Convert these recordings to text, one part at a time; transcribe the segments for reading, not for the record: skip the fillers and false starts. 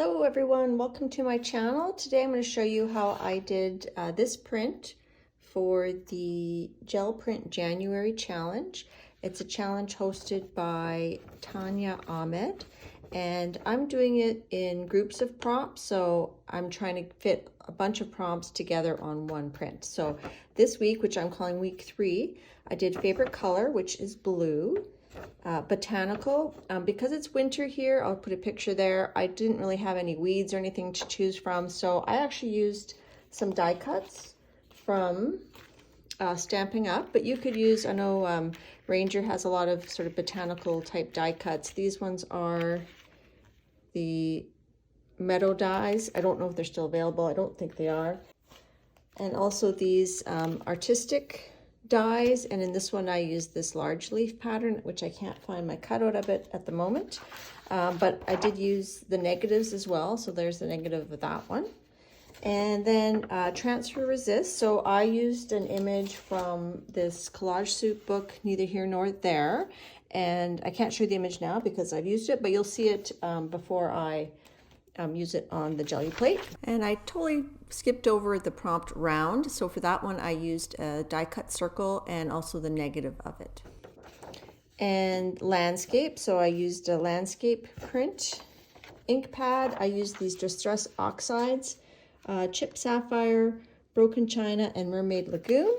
Hello everyone, welcome to my channel. Today I'm going to show you how I did this print for the Gel Print January challenge. It's a challenge hosted by Tanya Ahmed, and I'm doing it in groups of prompts, so I'm trying to fit a bunch of prompts together on one print. So this week, which I'm calling week 3, I did favorite color, which is blue. Botanical, because it's winter here, I'll put a picture there. I didn't really have any weeds or anything to choose from, so I actually used some die cuts from Stampin' Up, but you could use, I know Ranger has a lot of sort of botanical type die cuts. These ones are the meadow dies. I don't know if they're still available. I don't think they are. And also these artistic dies, and in this one I used this large leaf pattern, which I can't find my cutout of it at the moment, but I did use the negatives as well, so there's the negative of that one. And then transfer resist, so I used an image from this collage soup book, Neither Here Nor There, and I can't show you the image now because I've used it, but you'll see it before I use it on the jelly plate. And I totally skipped over the prompt round, so for that one I used a die cut circle and also the negative of it. And landscape, so I used a landscape print. Ink pad, I used these Distress Oxides, Chip Sapphire, Broken China, and Mermaid Lagoon.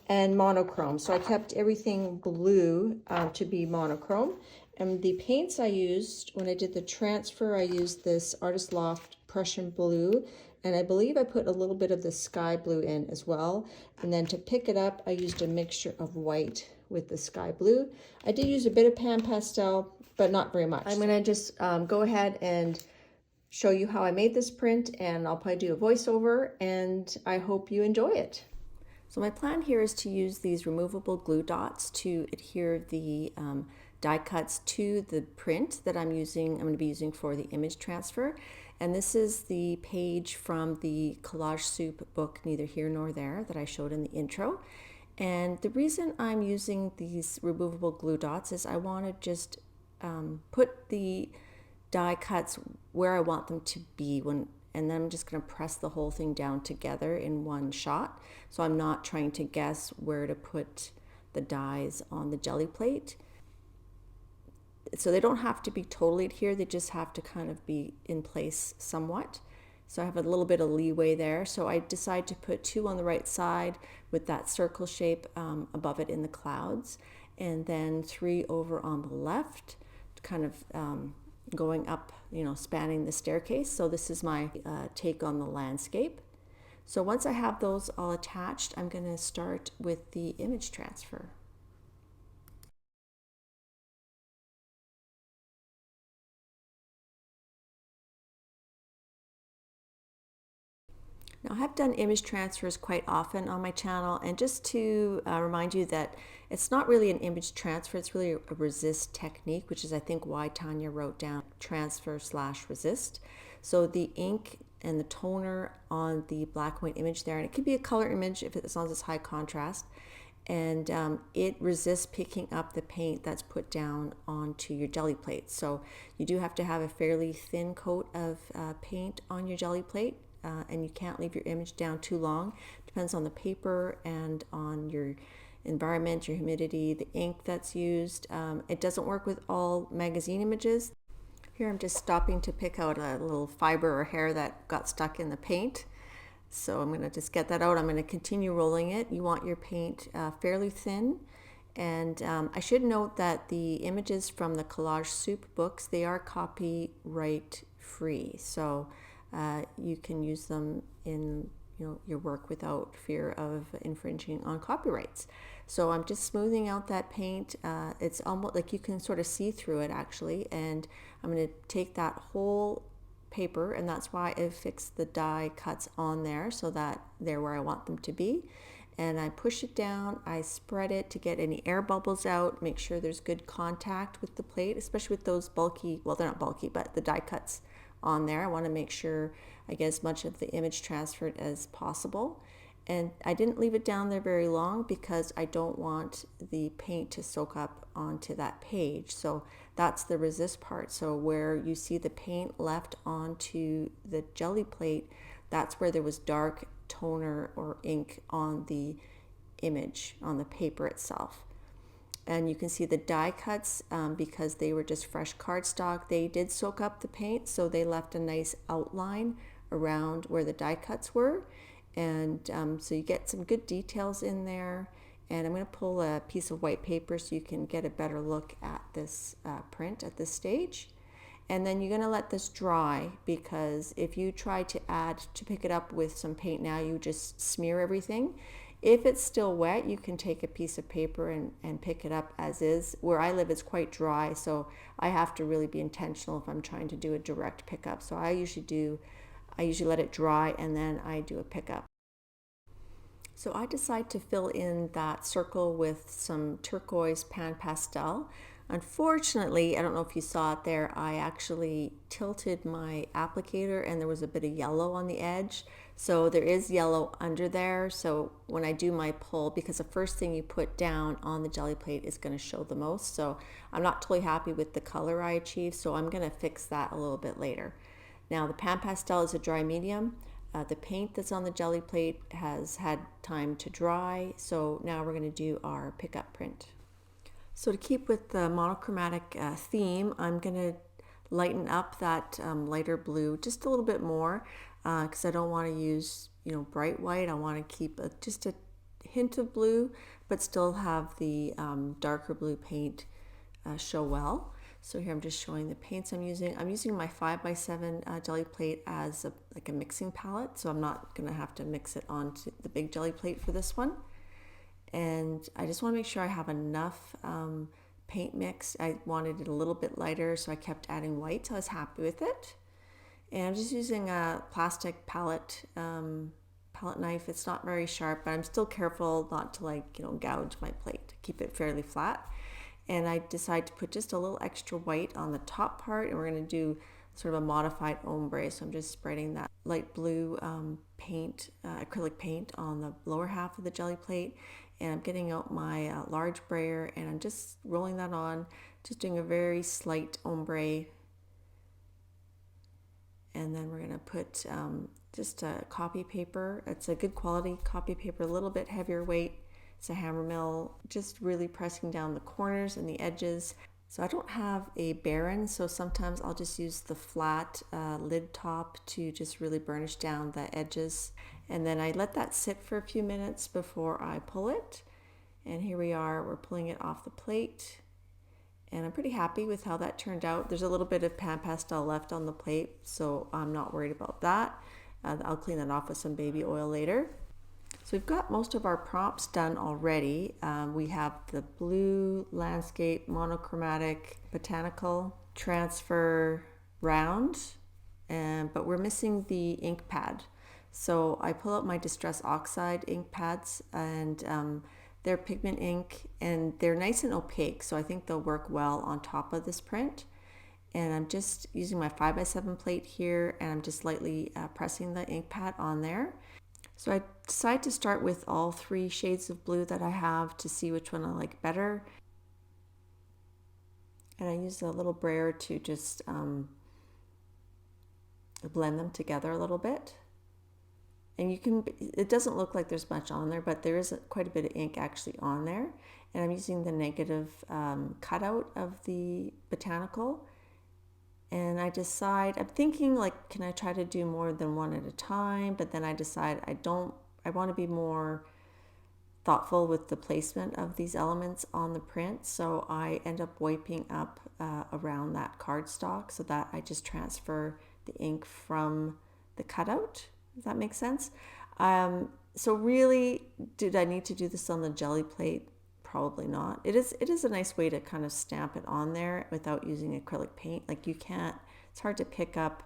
And monochrome, so I kept everything blue to be monochrome. And the paints I used when I did the transfer, I used this Artist Loft Prussian blue, and I believe I put a little bit of the sky blue in as well. And then to pick it up, I used a mixture of white with the sky blue. I did use a bit of pan pastel, but not very much. I'm gonna just go ahead and show you how I made this print, and I'll probably do a voiceover, and I hope you enjoy it. So my plan here is to use these removable glue dots to adhere the die cuts to the print that I'm going to be using for the image transfer. And this is the page from the Collage Soup book, Neither Here Nor There, that I showed in the intro. And the reason I'm using these removable glue dots is I want to just put the die cuts where I want them to be and then I'm just going to press the whole thing down together in one shot. So I'm not trying to guess where to put the dies on the jelly plate. So they don't have to be totally adhered, they just have to kind of be in place somewhat. So I have a little bit of leeway there. So I decided to put 2 on the right side with that circle shape above it in the clouds, and then 3 over on the left, kind of going up, spanning the staircase. So this is my take on the landscape. So once I have those all attached, I'm going to start with the image transfer. Now, I have done image transfers quite often on my channel, and just to remind you that it's not really an image transfer, it's really a resist technique, which is I think why Tanya wrote down transfer/resist. So the ink and the toner on the black and white image there, and it could be a color image as long as it's high contrast, and it resists picking up the paint that's put down onto your jelly plate. So you do have to have a fairly thin coat of paint on your jelly plate. And you can't leave your image down too long. Depends on the paper and on your environment, your humidity, the ink that's used. It doesn't work with all magazine images. Here I'm just stopping to pick out a little fiber or hair that got stuck in the paint. So I'm going to just get that out. I'm going to continue rolling it. You want your paint fairly thin. And I should note that the images from the Collage Soup books, they are copyright free. So you can use them in your work without fear of infringing on copyrights. So I'm just smoothing out that paint. It's almost like you can sort of see through it actually, and I'm going to take that whole paper, and that's why I fixed the die cuts on there so that they're where I want them to be. And I push it down, I spread it to get any air bubbles out, make sure there's good contact with the plate, especially with those bulky, well, they're not bulky, but the die cuts on there. I want to make sure I get as much of the image transferred as possible. And I didn't leave it down there very long because I don't want the paint to soak up onto that page. So that's the resist part. So where you see the paint left onto the jelly plate, that's where there was dark toner or ink on the image, on the paper itself. And you can see the die cuts, because they were just fresh cardstock, they did soak up the paint, so they left a nice outline around where the die cuts were. And so you get some good details in there. And I'm going to pull a piece of white paper so you can get a better look at this print at this stage. And then you're going to let this dry, because if you try to pick it up with some paint now, you just smear everything. If it's still wet, you can take a piece of paper and pick it up as is. Where I live, it's quite dry, so I have to really be intentional if I'm trying to do a direct pickup. So I usually let it dry and then I do a pickup. So I decide to fill in that circle with some turquoise pan pastel. Unfortunately, I don't know if you saw it there, I actually tilted my applicator and there was a bit of yellow on the edge. So there is yellow under there. So when I do my pull, because the first thing you put down on the jelly plate is going to show the most. So I'm not totally happy with the color I achieved. So I'm going to fix that a little bit later. Now the pan pastel is a dry medium. The paint that's on the jelly plate has had time to dry. So now we're going to do our pickup print. So to keep with the monochromatic theme, I'm going to lighten up that lighter blue just a little bit more, because I don't want to use bright white. I want to keep just a hint of blue, but still have the darker blue paint show well. So here I'm just showing the paints I'm using. I'm using my 5x7 jelly plate as like a mixing palette, so I'm not going to have to mix it onto the big jelly plate for this one. And I just want to make sure I have enough paint mixed. I wanted it a little bit lighter, so I kept adding white, so I was happy with it. And I'm just using a plastic palette knife. It's not very sharp, but I'm still careful not to gouge my plate, to keep it fairly flat. And I decided to put just a little extra white on the top part, and we're going to do sort of a modified ombre. So I'm just spreading that light blue acrylic paint on the lower half of the jelly plate. And I'm getting out my large brayer and I'm just rolling that on, just doing a very slight ombre. And then we're going to put just a copy paper. It's a good quality copy paper, a little bit heavier weight. It's a hammer mill, just really pressing down the corners and the edges. So I don't have a Baron, so sometimes I'll just use the flat lid top to just really burnish down the edges. And then I let that sit for a few minutes before I pull it. And here we are, we're pulling it off the plate. And I'm pretty happy with how that turned out. There's a little bit of pan pastel left on the plate, so I'm not worried about that. I'll clean that off with some baby oil later. So we've got most of our prompts done already. We have the blue, landscape, monochromatic, botanical, transfer, round, but we're missing the ink pad. So I pull out my Distress Oxide ink pads, and they're pigment ink, and they're nice and opaque, so I think they'll work well on top of this print. And I'm just using my 5x7 plate here, and I'm just lightly pressing the ink pad on there. So I decided to start with all 3 shades of blue that I have to see which one I like better. And I use a little brayer to just blend them together a little bit. And it doesn't look like there's much on there, but there is quite a bit of ink actually on there. And I'm using the negative cutout of the botanical. And I'm thinking can I try to do more than one at a time? But then I decide I want to be more thoughtful with the placement of these elements on the print. So I end up wiping up around that cardstock so that I just transfer the ink from the cutout. Does that make sense? So really, did I need to do this on the jelly plate? Probably not. It is a nice way to kind of stamp it on there without using acrylic paint. It's hard to pick up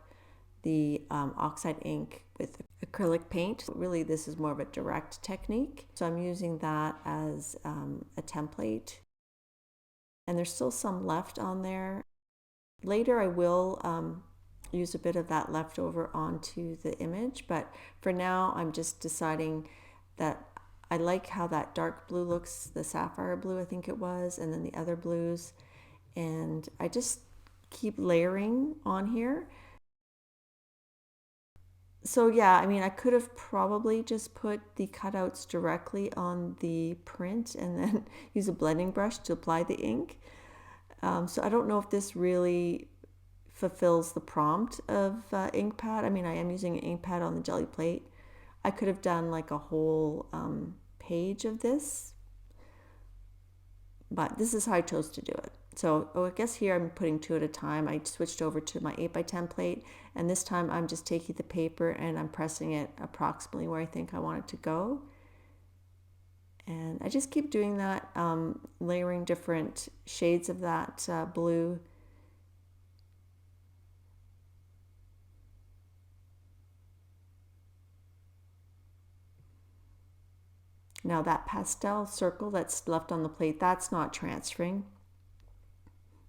the oxide ink with acrylic paint. Really, this is more of a direct technique. So I'm using that as a template. And there's still some left on there. Later I will use a bit of that leftover onto the image, but for now I'm just deciding that I like how that dark blue looks, the sapphire blue I think it was, and then the other blues. and I just keep layering on here. So yeah, I mean, I could have probably just put the cutouts directly on the print and then use a blending brush to apply the ink. So I don't know if this really fulfills the prompt of ink pad. I mean, I am using an ink pad on the jelly plate. I could have done like a whole page of this, but this is how I chose to do it. So I guess here I'm putting 2 at a time. I switched over to my 8x10 plate, and this time I'm just taking the paper and I'm pressing it approximately where I think I want it to go. And I just keep doing that, layering different shades of that blue. Now that pastel circle that's left on the plate, that's not transferring.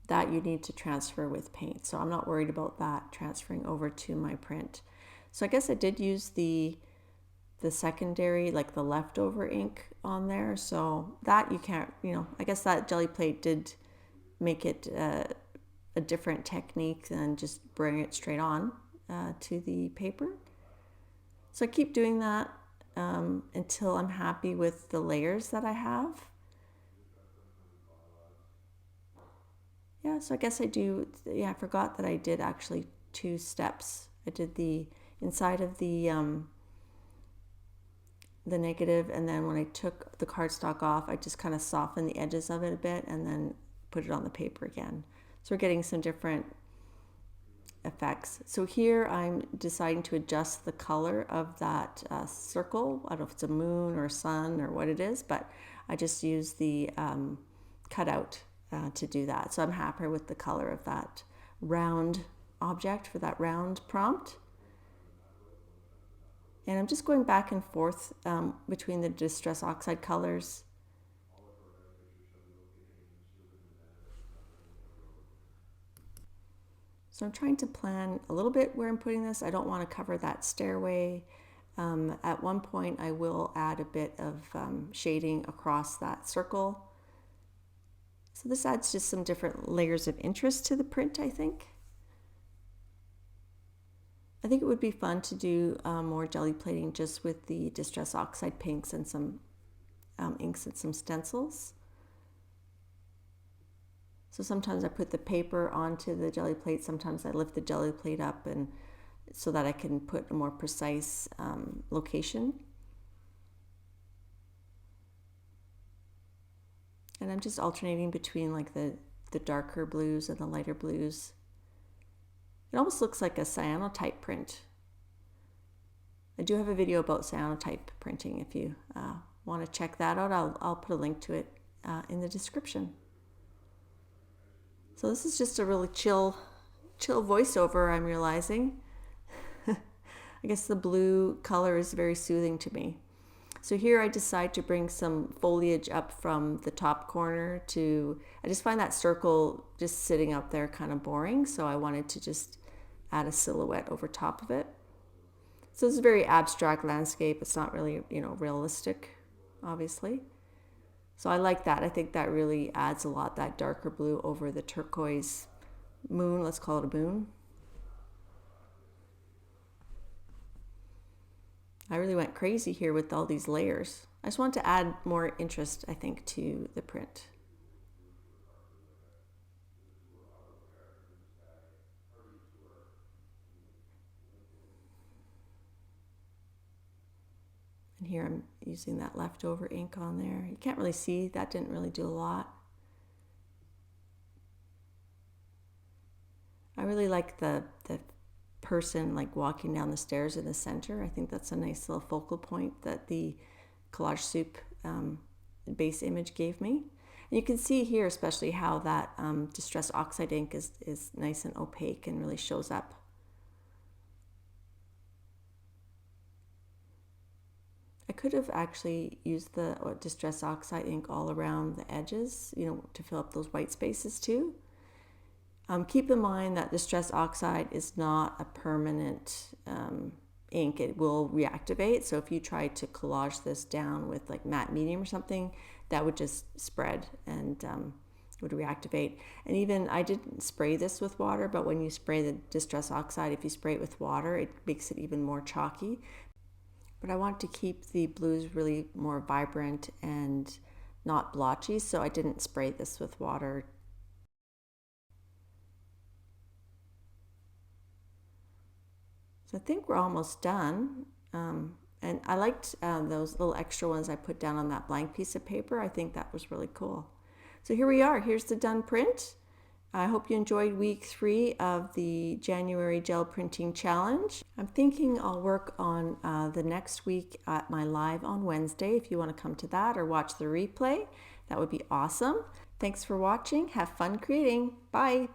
That you need to transfer with paint. So I'm not worried about that transferring over to my print. So I guess I did use the secondary, like the leftover ink on there. So that you can't, I guess that jelly plate did make it a different technique than just bring it straight on to the paper. So I keep doing that until I'm happy with the layers that I have. Yeah, so I guess I do, I forgot that I did actually 2 steps. I did the inside of the negative, and then when I took the cardstock off, I just kind of softened the edges of it a bit and then put it on the paper again. So we're getting some different effects. So here I'm deciding to adjust the color of that circle. I don't know if it's a moon or a sun or what it is, but I just use the cutout to do that. So I'm happy with the color of that round object for that round prompt. And I'm just going back and forth between the Distress Oxide colors. So I'm trying to plan a little bit where I'm putting this. I don't want to cover that stairway. At one point I will add a bit of shading across that circle. So this adds just some different layers of interest to the print, I think. I think it would be fun to do more jelly plating just with the Distress Oxide pinks and some inks and some stencils. So sometimes I put the paper onto the jelly plate, sometimes I lift the jelly plate up and so that I can put a more precise location. And I'm just alternating between like the darker blues and the lighter blues. It almost looks like a cyanotype print. I do have a video about cyanotype printing. If you want to check that out, I'll put a link to it in the description. So this is just a really chill voiceover, I'm realizing. I guess the blue color is very soothing to me. So here I decide to bring some foliage up from the top corner to, I just find that circle just sitting up there kind of boring, so I wanted to just add a silhouette over top of it. So it's a very abstract landscape. It's not really, realistic, obviously. So I like that. I think that really adds a lot, that darker blue over the turquoise moon. Let's call it a moon. I really went crazy here with all these layers. I just want to add more interest, I think, to the print. And here I'm using that leftover ink on there. You can't really see, that didn't really do a lot. I really like the person like walking down the stairs in the center. I think that's a nice little focal point that the collage soup base image gave me. And you can see here especially how that Distress Oxide ink is nice and opaque and really shows up. I could have actually used the Distress Oxide ink all around the edges, to fill up those white spaces too. Keep in mind that Distress Oxide is not a permanent ink. It will reactivate. So if you try to collage this down with like matte medium or something, that would just spread and would reactivate. And even I didn't spray this with water, but when you spray the Distress Oxide, if you spray it with water, it makes it even more chalky. But I want to keep the blues really more vibrant and not blotchy, so I didn't spray this with water. So I think we're almost done. And I liked those little extra ones I put down on that blank piece of paper. I think that was really cool. So here we are. Here's the done print. I hope you enjoyed week 3 of the January gel printing challenge. I'm thinking I'll work on the next week at my live on Wednesday. If you want to come to that or watch the replay, that would be awesome. Thanks for watching. Have fun creating. Bye.